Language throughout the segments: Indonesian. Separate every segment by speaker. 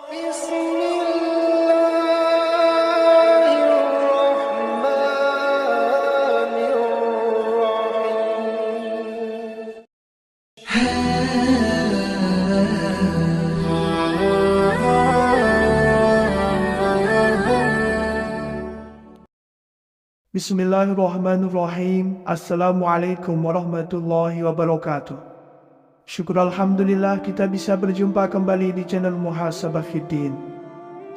Speaker 1: Bismillahirrahmanirrahim.
Speaker 2: Bismillahirrahmanirrahim. Assalamualaikum warahmatullahi wabarakatuh. Syukur Alhamdulillah kita bisa berjumpa kembali di channel Muhasabah Fiddin.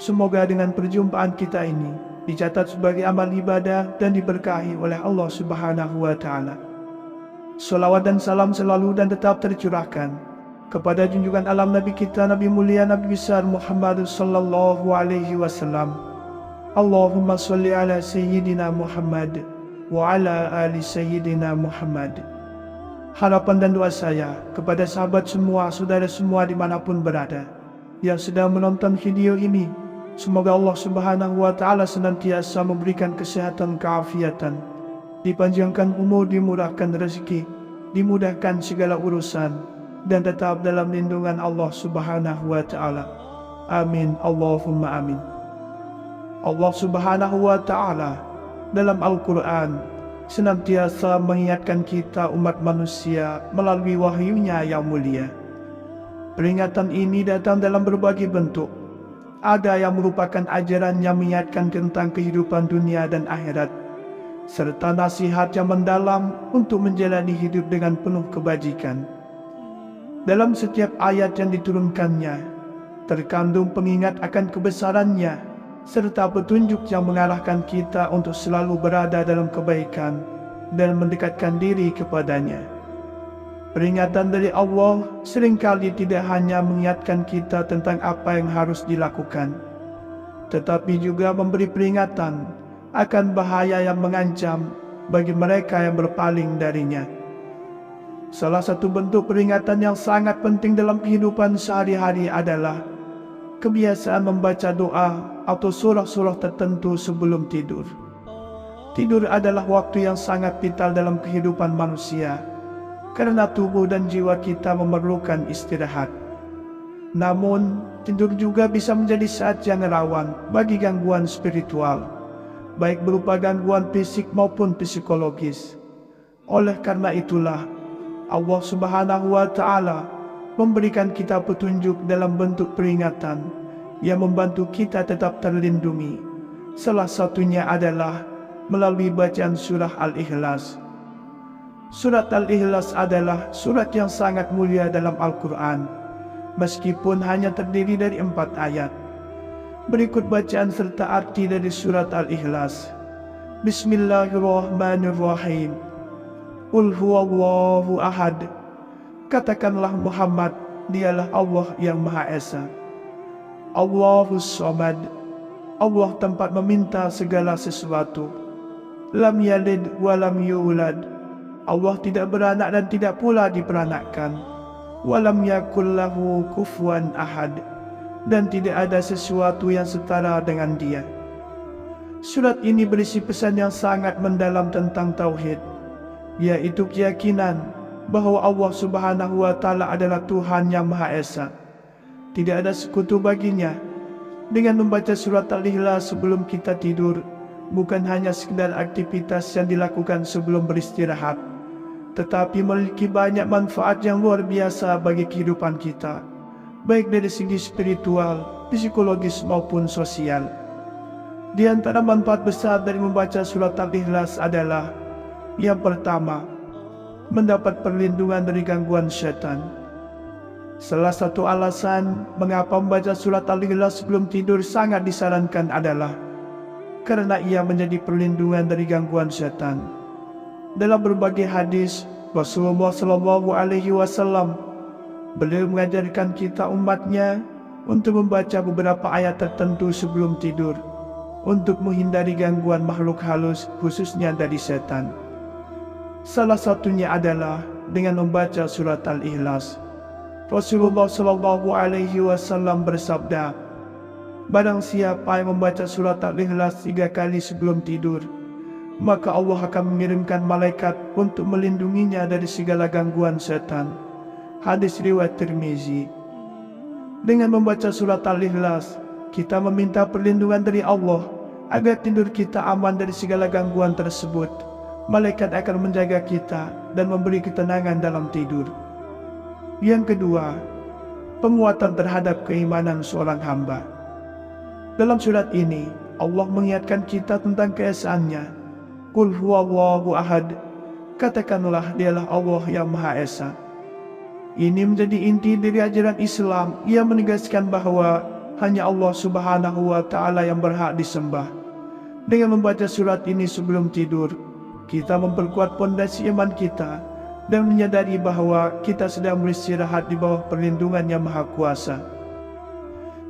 Speaker 2: Semoga dengan perjumpaan kita ini dicatat sebagai amal ibadah dan diberkahi oleh Allah Subhanahu wa Ta'ala. Salawat dan salam selalu dan tetap tercurahkan kepada junjungan alam Nabi kita, Nabi mulia, Nabi besar Muhammad sallallahu alaihi wasallam. Allahumma salli ala Sayyidina Muhammad wa ala ali Sayyidina Muhammad. Harapan dan doa saya kepada sahabat semua, saudara semua dimanapun berada yang sedang menonton video ini, semoga Allah Subhanahu wa Ta'ala senantiasa memberikan kesehatan, keafiatan, dipanjangkan umur, dimurahkan rezeki, dimudahkan segala urusan, dan tetap dalam lindungan Allah Subhanahu wa Ta'ala. Amin, Allahumma amin. Allah Subhanahu wa Ta'ala dalam Al-Quran senantiasa mengingatkan kita umat manusia melalui wahyunya yang mulia. Peringatan ini datang dalam berbagai bentuk. Ada yang merupakan ajaran yang mengingatkan tentang kehidupan dunia dan akhirat, serta nasihat yang mendalam untuk menjalani hidup dengan penuh kebajikan. Dalam setiap ayat yang diturunkannya terkandung pengingat akan kebesarannya, serta petunjuk yang mengarahkan kita untuk selalu berada dalam kebaikan dan mendekatkan diri kepadanya. Peringatan dari Allah seringkali tidak hanya mengingatkan kita tentang apa yang harus dilakukan, tetapi juga memberi peringatan akan bahaya yang mengancam bagi mereka yang berpaling darinya. Salah satu bentuk peringatan yang sangat penting dalam kehidupan sehari-hari adalah kebiasaan membaca doa atau surah-surah tertentu sebelum tidur. Tidur adalah waktu yang sangat vital dalam kehidupan manusia, karena tubuh dan jiwa kita memerlukan istirahat. Namun, tidur juga bisa menjadi saat yang rawan bagi gangguan spiritual, baik berupa gangguan fisik maupun psikologis. Oleh karena itulah, Allah Subhanahu wa Ta'ala memberikan kita petunjuk dalam bentuk peringatan yang membantu kita tetap terlindungi. Salah satunya adalah melalui bacaan surah Al-Ikhlas. Surat Al-Ikhlas adalah surat yang sangat mulia dalam Al-Quran, meskipun hanya terdiri dari 4 ayat. Berikut bacaan serta arti dari surat Al-Ikhlas. Bismillahirrahmanirrahim. Qul huwallahu ahad. Katakanlah Muhammad, dialah Allah yang Maha Esa. Allahus Samad. Allah tempat meminta segala sesuatu. Lam yalid wa lam yulad. Allah tidak beranak dan tidak pula diperanakkan. Wa lam yakul lahu kufuwan ahad. Dan tidak ada sesuatu yang setara dengan dia. Surat ini berisi pesan yang sangat mendalam tentang tauhid, yaitu keyakinan bahwa Allah Subhanahu wa Ta'ala adalah Tuhan yang Maha Esa. Tidak ada sekutu baginya. Dengan membaca surat Al-Ikhlas sebelum kita tidur, bukan hanya sekedar aktivitas yang dilakukan sebelum beristirahat, tetapi memiliki banyak manfaat yang luar biasa bagi kehidupan kita, baik dari segi spiritual, psikologis maupun sosial. Di antara manfaat besar dari membaca surat Al-Ikhlas adalah: yang pertama, mendapat perlindungan dari gangguan syaitan. Salah satu alasan mengapa membaca surat Al-Ikhlas sebelum tidur sangat disarankan adalah karena ia menjadi perlindungan dari gangguan syaitan. Dalam berbagai hadis, Rasulullah Shallallahu Alaihi Wasallam beliau mengajarkan kita umatnya untuk membaca beberapa ayat tertentu sebelum tidur untuk menghindari gangguan makhluk halus, khususnya dari setan. Salah satunya adalah dengan membaca surat Al-Ikhlas. Rasulullah Shallallahu Alaihi Wasallam bersabda, barang siapa yang membaca surat Al-Ikhlas 3 kali sebelum tidur, maka Allah akan mengirimkan malaikat untuk melindunginya dari segala gangguan setan. Hadis riwayat Tirmizi. Dengan membaca surat Al-Ikhlas, kita meminta perlindungan dari Allah agar tidur kita aman dari segala gangguan tersebut. Malaikat akan menjaga kita dan memberi ketenangan dalam tidur. Yang kedua, penguatan terhadap keimanan seorang hamba. Dalam surat ini, Allah mengingatkan kita tentang keesaannya. Qul huwallahu ahad, katakanlah dialah Allah yang Maha Esa. Ini menjadi inti dari ajaran Islam yang menegaskan bahwa hanya Allah Subhanahu wa Ta'ala yang berhak disembah. Dengan membaca surat ini sebelum tidur, kita memperkuat pondasi iman kita dan menyadari bahwa kita sedang beristirahat di bawah perlindungan yang Maha Kuasa.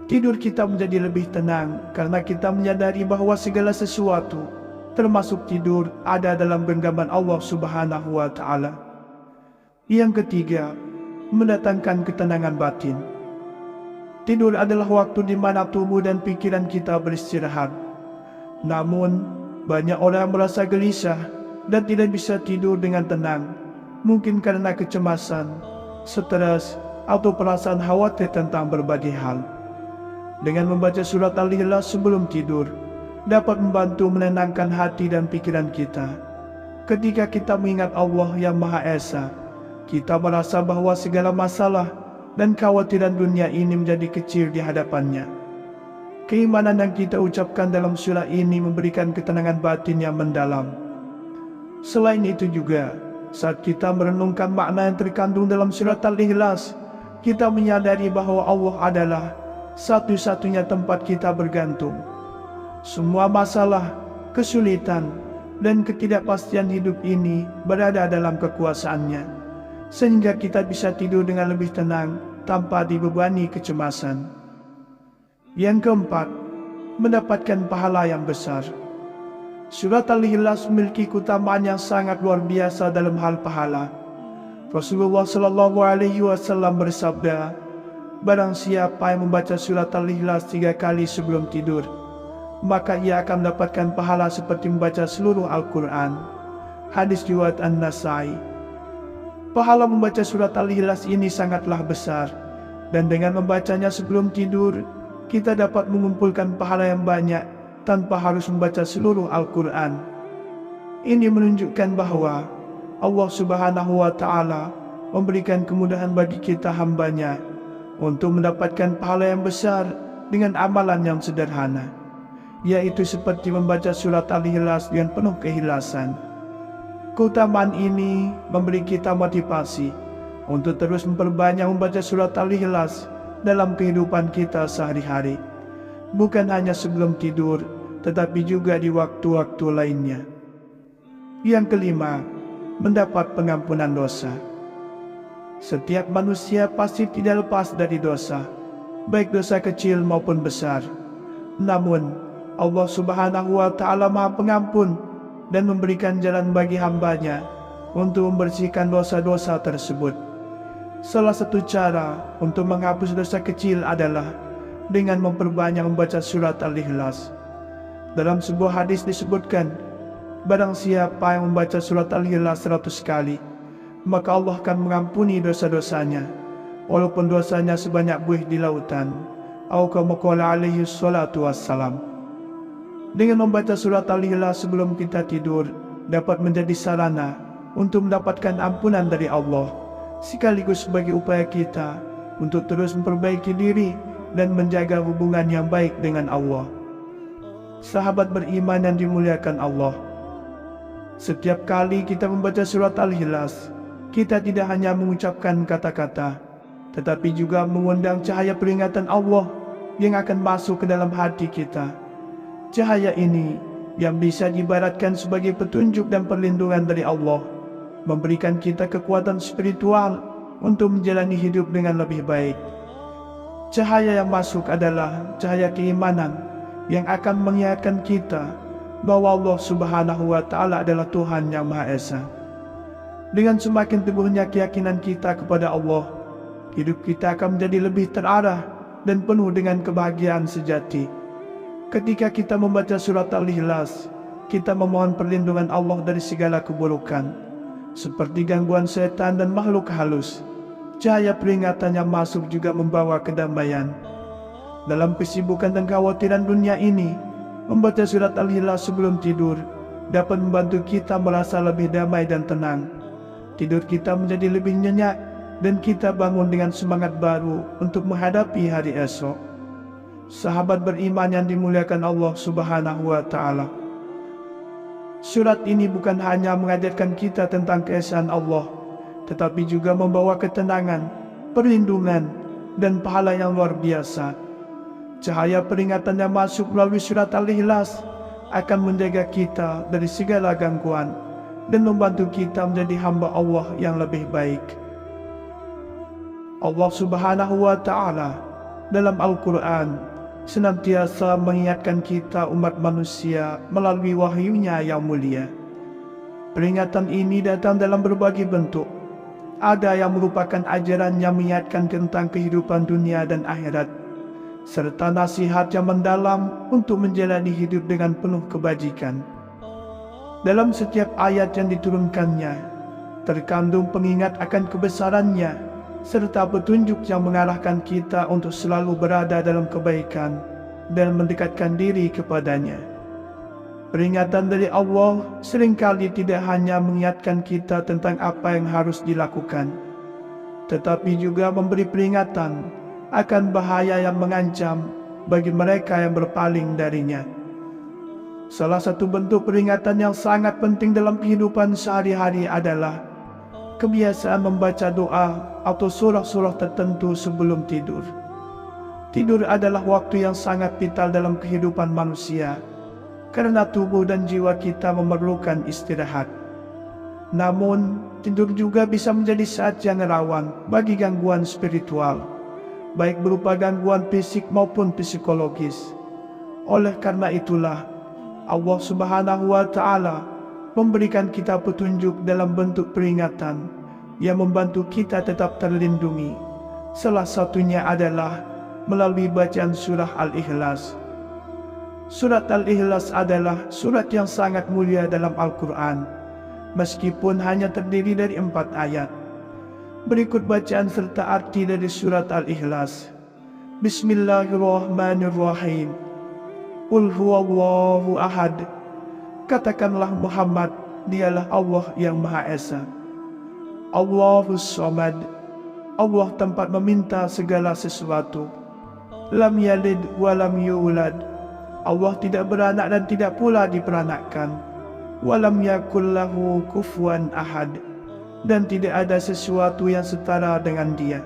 Speaker 2: Tidur kita menjadi lebih tenang karena kita menyadari bahwa segala sesuatu, termasuk tidur, ada dalam genggaman Allah Subhanahu wa Ta'ala. Yang ketiga, mendatangkan ketenangan batin. Tidur adalah waktu di mana tubuh dan pikiran kita beristirahat. Namun, banyak orang merasa gelisah dan tidak bisa tidur dengan tenang, mungkin karena kecemasan, stres, atau perasaan khawatir tentang berbagai hal. Dengan membaca surat Al-Ikhlas sebelum tidur, dapat membantu menenangkan hati dan pikiran kita. Ketika kita mengingat Allah yang Maha Esa, kita merasa bahwa segala masalah dan kekhawatiran dunia ini menjadi kecil di hadapannya. Keimanan yang kita ucapkan dalam surah ini memberikan ketenangan batin yang mendalam. Selain itu juga, saat kita merenungkan makna yang terkandung dalam surat Al-Ikhlas, kita menyadari bahwa Allah adalah satu-satunya tempat kita bergantung. Semua masalah, kesulitan, dan ketidakpastian hidup ini berada dalam kekuasaannya, sehingga kita bisa tidur dengan lebih tenang tanpa dibebani kecemasan. Yang keempat, mendapatkan pahala yang besar. Surat Al-Ikhlas memiliki keutamaan yang sangat luar biasa dalam hal pahala. Rasulullah SAW bersabda, barang siapa yang membaca surat Al-Ikhlas 3 kali sebelum tidur, maka ia akan mendapatkan pahala seperti membaca seluruh Al-Quran. Hadis riwayat An-Nasai. Pahala membaca surat Al-Ikhlas ini sangatlah besar, dan dengan membacanya sebelum tidur, kita dapat mengumpulkan pahala yang banyak tanpa harus membaca seluruh Al-Quran. Ini menunjukkan bahwa Allah Subhanahu wa Ta'ala memberikan kemudahan bagi kita hambanya untuk mendapatkan pahala yang besar dengan amalan yang sederhana, yaitu seperti membaca surat Al-Ikhlas dengan penuh keikhlasan. Keutamaan ini memberi kita motivasi untuk terus memperbanyak membaca surat Al-Ikhlas dalam kehidupan kita sehari-hari, bukan hanya sebelum tidur, tetapi juga di waktu-waktu lainnya. Yang kelima, mendapat pengampunan dosa. Setiap manusia pasti tidak lepas dari dosa, baik dosa kecil maupun besar. Namun, Allah Subhanahu wa Ta'ala Maha Pengampun dan memberikan jalan bagi hambanya untuk membersihkan dosa-dosa tersebut. Salah satu cara untuk menghapus dosa kecil adalah dengan memperbanyak membaca surat Al-Ikhlas. Dalam sebuah hadis disebutkan, barang siapa yang membaca surat Al-Ikhlas 100 kali, maka Allah akan mengampuni dosa-dosanya, walaupun dosanya sebanyak buih di lautan. Atau kama qala alaihi salatu wassalam. Dengan membaca surat Al-Ikhlas sebelum kita tidur, dapat menjadi sarana untuk mendapatkan ampunan dari Allah, sekaligus sebagai upaya kita untuk terus memperbaiki diri dan menjaga hubungan yang baik dengan Allah. Sahabat beriman yang dimuliakan Allah, setiap kali kita membaca surat Al-Ikhlas, kita tidak hanya mengucapkan kata-kata, tetapi juga mengundang cahaya peringatan Allah yang akan masuk ke dalam hati kita. Cahaya ini yang bisa diibaratkan sebagai petunjuk dan perlindungan dari Allah, memberikan kita kekuatan spiritual untuk menjalani hidup dengan lebih baik. Cahaya yang masuk adalah cahaya keimanan yang akan mengingatkan kita bahwa Allah Subhanahu wa Ta'ala adalah Tuhan yang Maha Esa. Dengan semakin teguhnya keyakinan kita kepada Allah, hidup kita akan menjadi lebih terarah dan penuh dengan kebahagiaan sejati. Ketika kita membaca surat Al-Ikhlas, kita memohon perlindungan Allah dari segala keburukan, seperti gangguan setan dan makhluk halus. Cahaya peringatan yang masuk juga membawa kedamaian. Dalam kesibukan dan kekhawatiran dunia ini, membaca surat Al-Ikhlas sebelum tidur dapat membantu kita merasa lebih damai dan tenang. Tidur kita menjadi lebih nyenyak dan kita bangun dengan semangat baru untuk menghadapi hari esok. Sahabat beriman yang dimuliakan Allah Subhanahu wa Ta'ala, surat ini bukan hanya mengajarkan kita tentang keesaan Allah, tetapi juga membawa ketenangan, perlindungan, dan pahala yang luar biasa. Cahaya peringatan yang masuk melalui surat Al-Ikhlas akan menjaga kita dari segala gangguan dan membantu kita menjadi hamba Allah yang lebih baik. Allah Subhanahu wa Ta'ala dalam Al-Quran senantiasa mengingatkan kita umat manusia melalui wahyunya yang mulia. Peringatan ini datang dalam berbagai bentuk. Ada yang merupakan ajaran yang mengingatkan tentang kehidupan dunia dan akhirat, serta nasihat yang mendalam untuk menjalani hidup dengan penuh kebajikan. Dalam setiap ayat yang diturunkannya, terkandung pengingat akan kebesarannya, serta petunjuk yang mengarahkan kita untuk selalu berada dalam kebaikan dan mendekatkan diri kepadanya. Peringatan dari Allah seringkali tidak hanya mengingatkan kita tentang apa yang harus dilakukan, tetapi juga memberi peringatan akan bahaya yang mengancam bagi mereka yang berpaling darinya. Salah satu bentuk peringatan yang sangat penting dalam kehidupan sehari-hari adalah kebiasaan membaca doa atau surah-surah tertentu sebelum tidur. Tidur adalah waktu yang sangat vital dalam kehidupan manusia, karena tubuh dan jiwa kita memerlukan istirahat. Namun, tidur juga bisa menjadi saat yang rawan bagi gangguan spiritual, baik berupa gangguan fisik maupun psikologis. Oleh karena itulah, Allah Subhanahu wa Ta'ala memberikan kita petunjuk dalam bentuk peringatan yang membantu kita tetap terlindungi. Salah satunya adalah melalui bacaan surah Al-Ikhlas. Surat Al-Ikhlas adalah surat yang sangat mulia dalam Al-Quran, meskipun hanya terdiri dari 4 ayat. Berikut bacaan serta arti dari surat Al-Ikhlas. Bismillahirrahmanirrahim. Qul huwallahu ahad. Katakanlah Muhammad, dialah Allah yang Maha Esa. Allahus Samad. Allah tempat meminta segala sesuatu. Lam yalid wa lam yulad. Allah tidak beranak dan tidak pula diperanakkan. Walam yakul lahu kufuwan ahad. Dan tidak ada sesuatu yang setara dengan dia.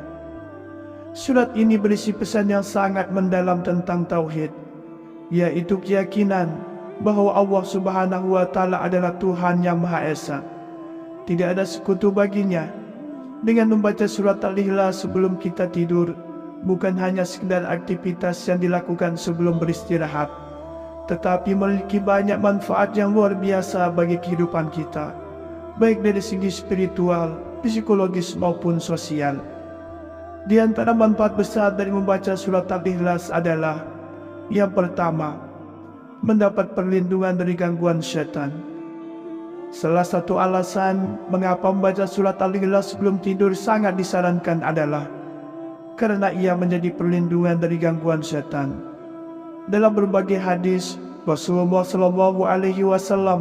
Speaker 2: Surat ini berisi pesan yang sangat mendalam tentang tauhid, yaitu keyakinan bahwa Allah Subhanahu wa Ta'ala adalah Tuhan yang Maha Esa. Tidak ada sekutu baginya. Dengan membaca surat Al-Ikhlas sebelum kita tidur, bukan hanya sekedar aktivitas yang dilakukan sebelum beristirahat, tetapi memiliki banyak manfaat yang luar biasa bagi kehidupan kita, baik dari segi spiritual, psikologis maupun sosial. Di antara manfaat besar dari membaca surat Al-Ikhlas adalah, yang pertama, mendapat perlindungan dari gangguan syaitan. Salah satu alasan mengapa membaca surat Al-Ikhlas sebelum tidur sangat disarankan adalah karena ia menjadi perlindungan dari gangguan syaitan. Dalam berbagai hadis, Rasulullah SAW,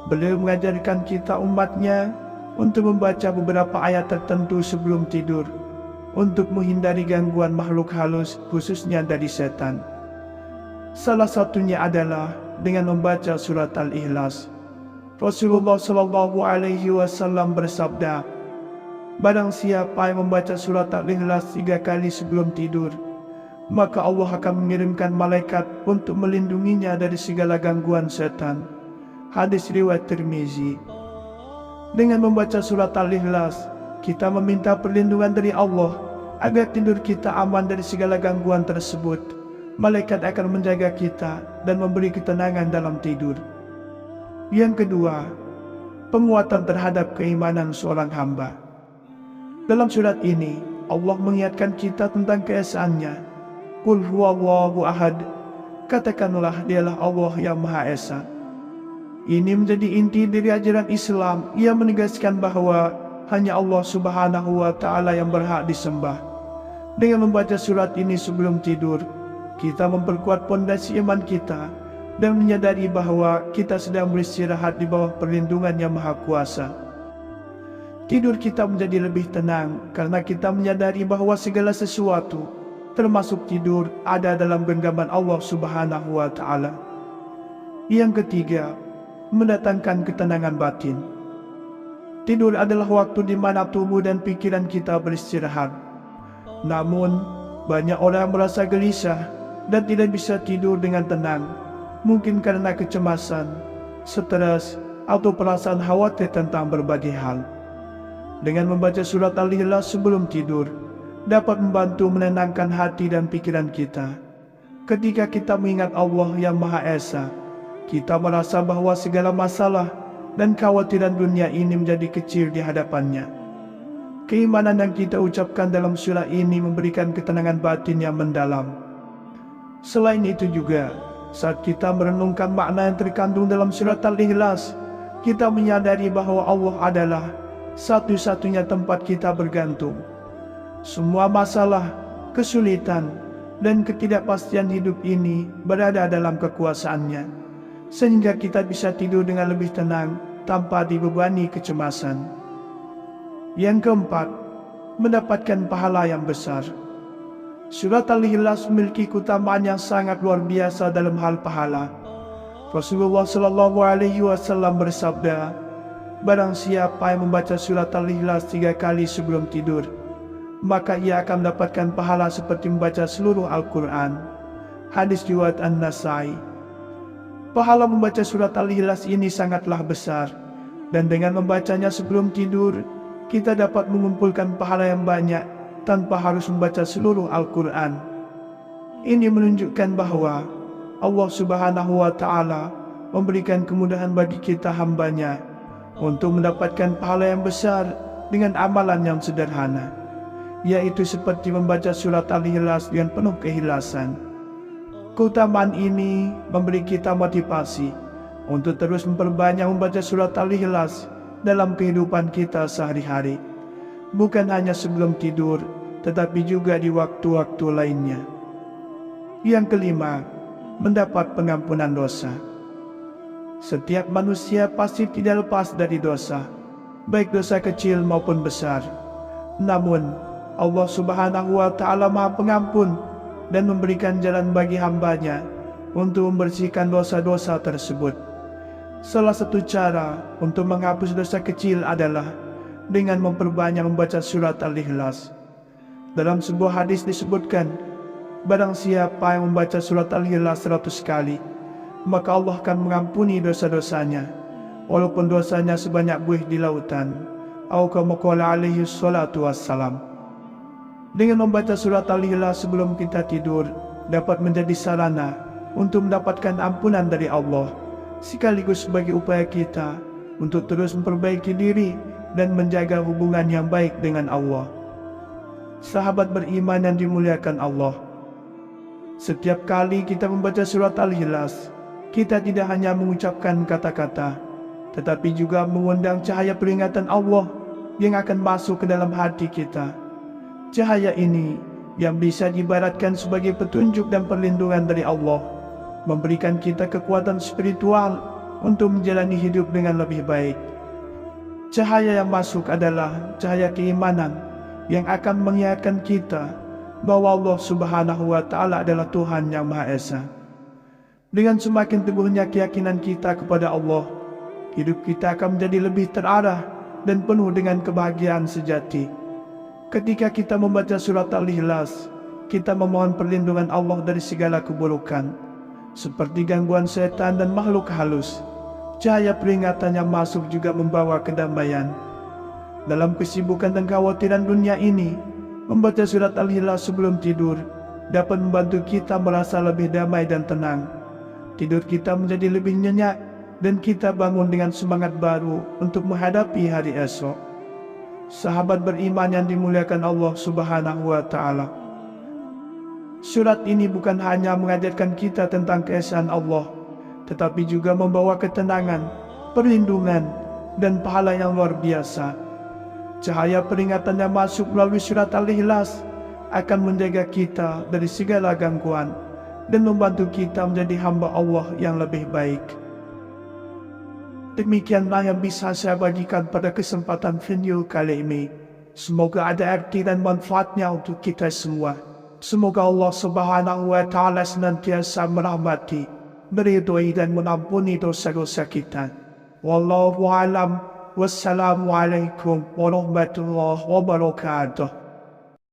Speaker 2: beliau mengajarkan kita umatnya untuk membaca beberapa ayat tertentu sebelum tidur, untuk menghindari gangguan makhluk halus, khususnya dari setan. Salah satunya adalah dengan membaca surat Al-Ikhlas. Rasulullah SAW bersabda, barang siapa yang membaca surat Al-Ikhlas 3 kali sebelum tidur, maka Allah akan mengirimkan malaikat untuk melindunginya dari segala gangguan setan. Hadis riwayat Tirmizi. Dengan membaca surat Al-Ikhlas, kita meminta perlindungan dari Allah agar tidur kita aman dari segala gangguan tersebut. Malaikat akan menjaga kita dan memberi ketenangan dalam tidur. Yang kedua, penguatan terhadap keimanan seorang hamba. Dalam surat ini, Allah mengingatkan kita tentang keesaannya. Qul huwallahu ahad. Katakanlah dialah Allah yang Maha Esa. Ini menjadi inti dari ajaran Islam yang menegaskan bahwa hanya Allah Subhanahu wa Ta'ala yang berhak disembah. Dengan membaca surat ini sebelum tidur, kita memperkuat pondasi iman kita dan menyadari bahwa kita sedang beristirahat di bawah perlindungan Yang Maha Kuasa. Tidur kita menjadi lebih tenang karena kita menyadari bahwa segala sesuatu, termasuk tidur, ada dalam genggaman Allah Subhanahu wa Ta'ala. Yang ketiga, mendatangkan ketenangan batin. Tidur adalah waktu di mana tubuh dan pikiran kita beristirahat. Namun, banyak orang merasa gelisah dan tidak bisa tidur dengan tenang, mungkin karena kecemasan, stres, atau perasaan khawatir tentang berbagai hal. Dengan membaca surat Al-Ikhlas sebelum tidur, dapat membantu menenangkan hati dan pikiran kita. Ketika kita mengingat Allah yang Maha Esa, kita merasa bahwa segala masalah dan kekhawatiran dunia ini menjadi kecil di hadapannya. Keimanan yang kita ucapkan dalam surah ini memberikan ketenangan batin yang mendalam. Selain itu juga, saat kita merenungkan makna yang terkandung dalam surat Al-Ikhlas, kita menyadari bahwa Allah adalah satu-satunya tempat kita bergantung. Semua masalah, kesulitan, dan ketidakpastian hidup ini berada dalam kekuasaannya, sehingga kita bisa tidur dengan lebih tenang tanpa dibebani kecemasan. Yang keempat, mendapatkan pahala yang besar. Surat Al-Ikhlas memiliki keutamaan yang sangat luar biasa dalam hal pahala. Rasulullah SAW bersabda, "Barang siapa yang membaca surat Al-Ikhlas 3 kali sebelum tidur, maka ia akan mendapatkan pahala seperti membaca seluruh Al-Quran." Hadis riwayat An-Nasai. Pahala membaca surat Al-Ikhlas ini sangatlah besar, dan dengan membacanya sebelum tidur, kita dapat mengumpulkan pahala yang banyak tanpa harus membaca seluruh Al-Quran. Ini menunjukkan bahwa Allah Subhanahu wa Ta'ala memberikan kemudahan bagi kita hambanya untuk mendapatkan pahala yang besar dengan amalan yang sederhana, yaitu seperti membaca surat Al-Ikhlas dengan penuh keikhlasan. Keutamaan ini memberi kita motivasi untuk terus memperbanyak membaca surat Al-Ikhlas dalam kehidupan kita sehari-hari, bukan hanya sebelum tidur, tetapi juga di waktu-waktu lainnya. Yang kelima, mendapat pengampunan dosa. Setiap manusia pasti tidak lepas dari dosa, baik dosa kecil maupun besar. Namun, Allah Subhanahu wa Ta'ala Maha Pengampun dan memberikan jalan bagi hambanya untuk membersihkan dosa-dosa tersebut. Salah satu cara untuk menghapus dosa kecil adalah dengan memperbanyak membaca surat Al-Ikhlas. Dalam sebuah hadis disebutkan, barang siapa yang membaca surat Al-Ikhlas 100 kali, maka Allah akan mengampuni dosa-dosanya, walaupun dosanya sebanyak buih di lautan. Atau kama qala alaihi salatu wassalam. Dengan membaca surat Al-Ikhlas sebelum kita tidur, dapat menjadi sarana untuk mendapatkan ampunan dari Allah, sekaligus sebagai upaya kita untuk terus memperbaiki diri dan menjaga hubungan yang baik dengan Allah. Sahabat beriman yang dimuliakan Allah, setiap kali kita membaca surat Al-Ikhlas, kita tidak hanya mengucapkan kata-kata, tetapi juga mengundang cahaya peringatan Allah yang akan masuk ke dalam hati kita. Cahaya ini yang bisa diibaratkan sebagai petunjuk dan perlindungan dari Allah, memberikan kita kekuatan spiritual untuk menjalani hidup dengan lebih baik. Cahaya yang masuk adalah cahaya keimanan yang akan mengingatkan kita bahwa Allah Subhanahu wa Ta'ala adalah Tuhan yang Maha Esa. Dengan semakin teguhnya keyakinan kita kepada Allah, hidup kita akan menjadi lebih terarah dan penuh dengan kebahagiaan sejati. Ketika kita membaca surat Al-Ikhlas, kita memohon perlindungan Allah dari segala keburukan, seperti gangguan setan dan makhluk halus. Cahaya peringatan yang masuk juga membawa kedamaian. Dalam kesibukan dan kekhawatiran dunia ini, membaca surat Al-Ikhlas sebelum tidur dapat membantu kita merasa lebih damai dan tenang. Tidur kita menjadi lebih nyenyak dan kita bangun dengan semangat baru untuk menghadapi hari esok. Sahabat beriman yang dimuliakan Allah Subhanahu wa Ta'ala, surat ini bukan hanya mengajarkan kita tentang keesaan Allah, tetapi juga membawa ketenangan, perlindungan, dan pahala yang luar biasa. Cahaya peringatan yang masuk melalui surat Al-Ikhlas akan menjaga kita dari segala gangguan dan membantu kita menjadi hamba Allah yang lebih baik. Demikianlah yang bisa saya bagikan pada kesempatan video kali ini. Semoga ada arti dan manfaatnya untuk kita semua. Semoga Allah Subhanahu wa Ta'ala senantiasa merahmati, meridhoi dan mengampuni dosa-dosa kita. Wallahu a'lam. Wassalamualaikum warahmatullahi wabarakatuh.